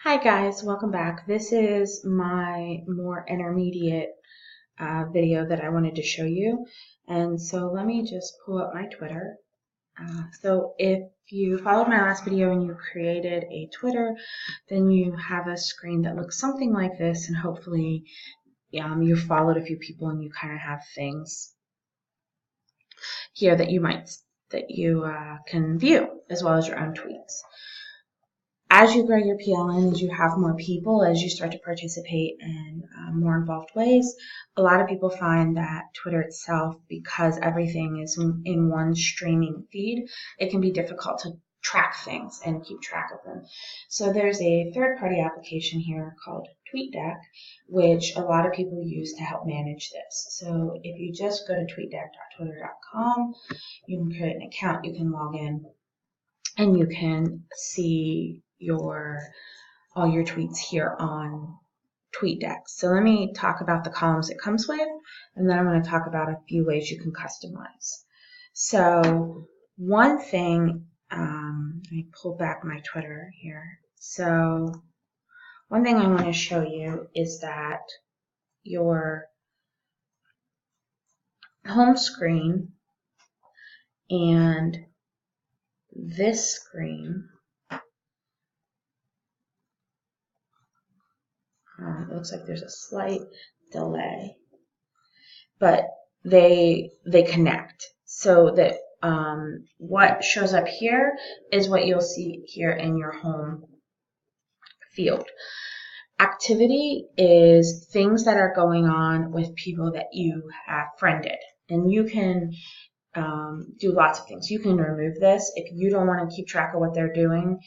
Hi guys, welcome back. This is my more intermediate video that I wanted to show you. And so let me just pull up my Twitter. So if you followed my last video and you created a Twitter, then you have a screen that looks something like this, and hopefully you followed a few people and you kind of have things here that you can view, as well as your own tweets. As you grow your PLN, as you have more people, as you start to participate in more involved ways, a lot of people find that Twitter itself, because everything is in one streaming feed, it can be difficult to track things and keep track of them. So there's a third-party application here called Tweetdeck, which a lot of people use to help manage this. So if you just go to tweetdeck.twitter.com, you can create an account, you can log in, and you can see all your tweets here on Tweetdeck. So let me talk about the columns it comes with, and then I'm going to talk about a few ways you can customize. So one thing, let me pull back my Twitter here. So one thing I want to show you is that your home screen and this screen, it looks like there's a slight delay, but they connect, so that what shows up here is what you'll see here in your home field. Activity is things that are going on with people that you have friended, and you can do lots of things. You can remove this if you don't want to keep track of what they're doing.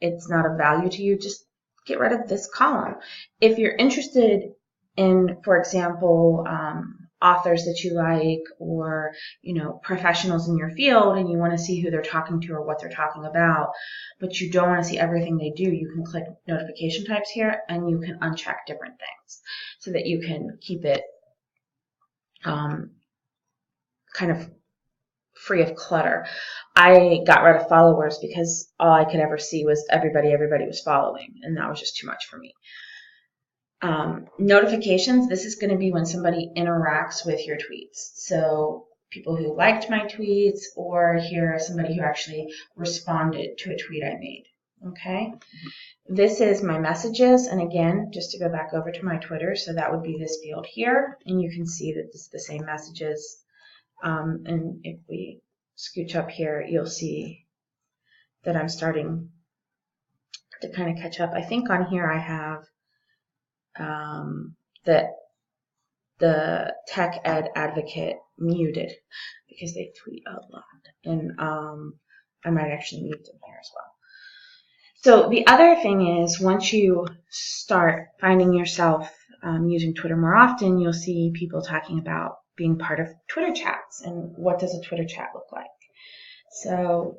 It's not of value to you. Just get rid of this column. If you're interested in, for example, authors that you like, or professionals in your field, and you want to see who they're talking to or what they're talking about, but you don't want to see everything they do, you can click notification types here, and you can uncheck different things so that you can keep it kind of free of clutter. I got rid of followers because all I could ever see was everybody was following, and that was just too much for me. Notifications, this is going to be when somebody interacts with your tweets. So people who liked my tweets, or here somebody who actually responded to a tweet I made. Okay. This is my messages, and again, just to go back over to my Twitter, so that would be this field here, and you can see that it's the same messages. And if we scooch up here, you'll see that I'm starting to kind of catch up. I think on here I have that the Tech Ed Advocate muted because they tweet a lot, and I might actually mute them here as well. So the other thing is, once you start finding yourself using Twitter more often, you'll see people talking about being part of Twitter chats, and what does a Twitter chat look like. So,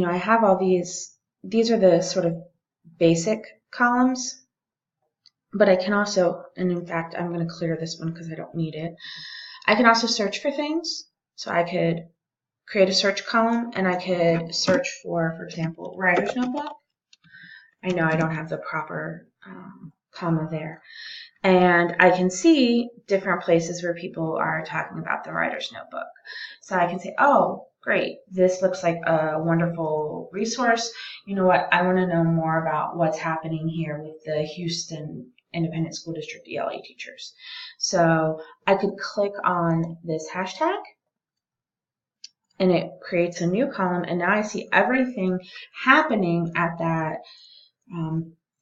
I have all these are the sort of basic columns, but I can also, and in fact, I'm going to clear this one because I don't need it. I can also search for things. So I could create a search column, and I could search for example, writer's notebook. I know I don't have the proper comma there. And I can see different places where people are talking about the writer's notebook. So I can say, oh, great, this looks like a wonderful resource. You know what? I want to know more about what's happening here with the Houston Independent School District ELA teachers. So I could click on this hashtag, and it creates a new column, and now I see everything happening at that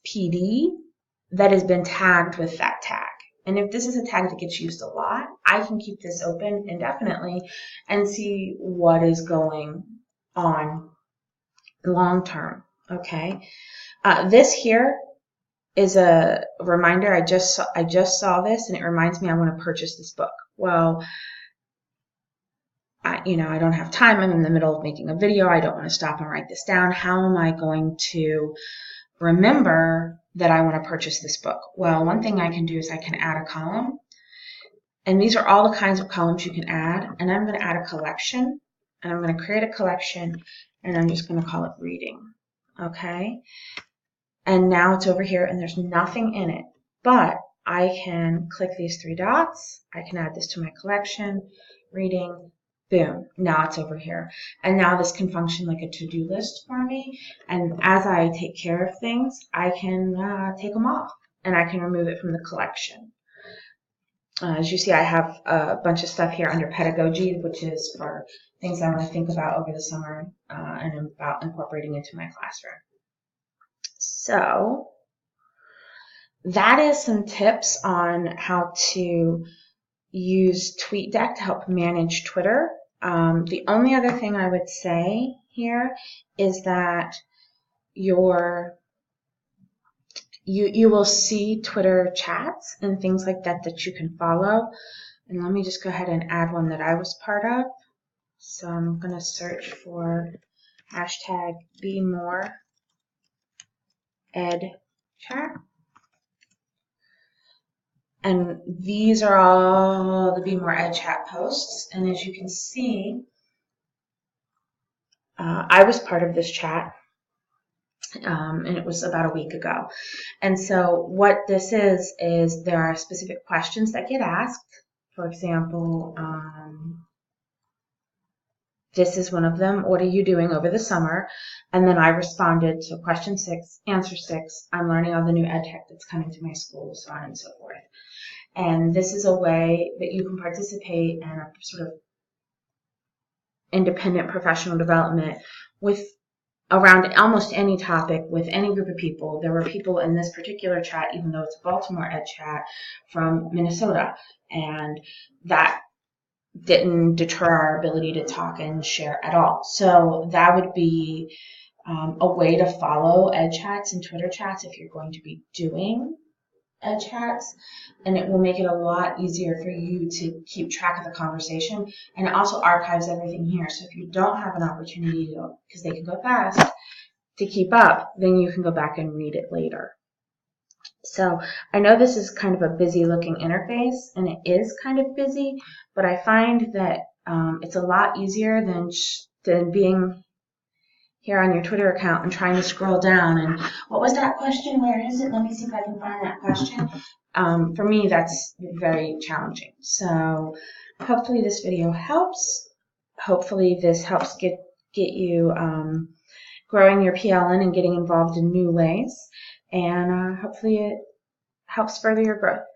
PD that has been tagged with that tag. And if this is a tag that gets used a lot, I can keep this open indefinitely and see what is going on long term. Okay. This here is a reminder. I just saw this, and it reminds me I want to purchase this book. Well, I don't have time. I'm in the middle of making a video. I don't want to stop and write this down. How am I going to remember that I want to purchase this book? Well, one thing I can do is I can add a column, and these are all the kinds of columns you can add, and I'm going to add a collection, and I'm going to create a collection, and I'm just going to call it reading. okay? And now it's over here and there's nothing in it. But I can click these three dots. I can add this to my collection, reading, boom, now it's over here. And now this can function like a to-do list for me. And as I take care of things, I can take them off and I can remove it from the collection. As you see, I have a bunch of stuff here under pedagogy, which is for things I want to think about over the summer and about incorporating into my classroom. So that is some tips on how to use Tweetdeck to help manage Twitter. The only other thing I would say here is that you will see Twitter chats and things like that that you can follow. And let me just go ahead and add one that I was part of. So I'm going to search for hashtag #BeMoreEdChat. And these are all the Be More Ed Chat posts. And as you can see, I was part of this chat, and it was about a week ago. And so what this is there are specific questions that get asked. For example, this is one of them. What are you doing over the summer? And then I responded to question 6, answer 6. I'm learning all the new ed tech that's coming to my school, so on and so forth. And this is a way that you can participate in a sort of independent professional development with around almost any topic with any group of people. There were people in this particular chat, even though it's a Baltimore Ed chat, from Minnesota, and that didn't deter our ability to talk and share at all. So that would be a way to follow Ed chats and Twitter chats if you're going to be doing Ed chats, and it will make it a lot easier for you to keep track of the conversation, and it also archives everything here. So if you don't have an opportunity to, because they can go fast, to keep up, then you can go back and read it later. So I know this is kind of a busy looking interface, and it is kind of busy, but I find that it's a lot easier than being here on your Twitter account and trying to scroll down and what was that question? Where is it? Let me see if I can find that question. For me, that's very challenging. So hopefully this video helps. Hopefully this helps get you growing your PLN and getting involved in new ways. And hopefully it helps further your growth.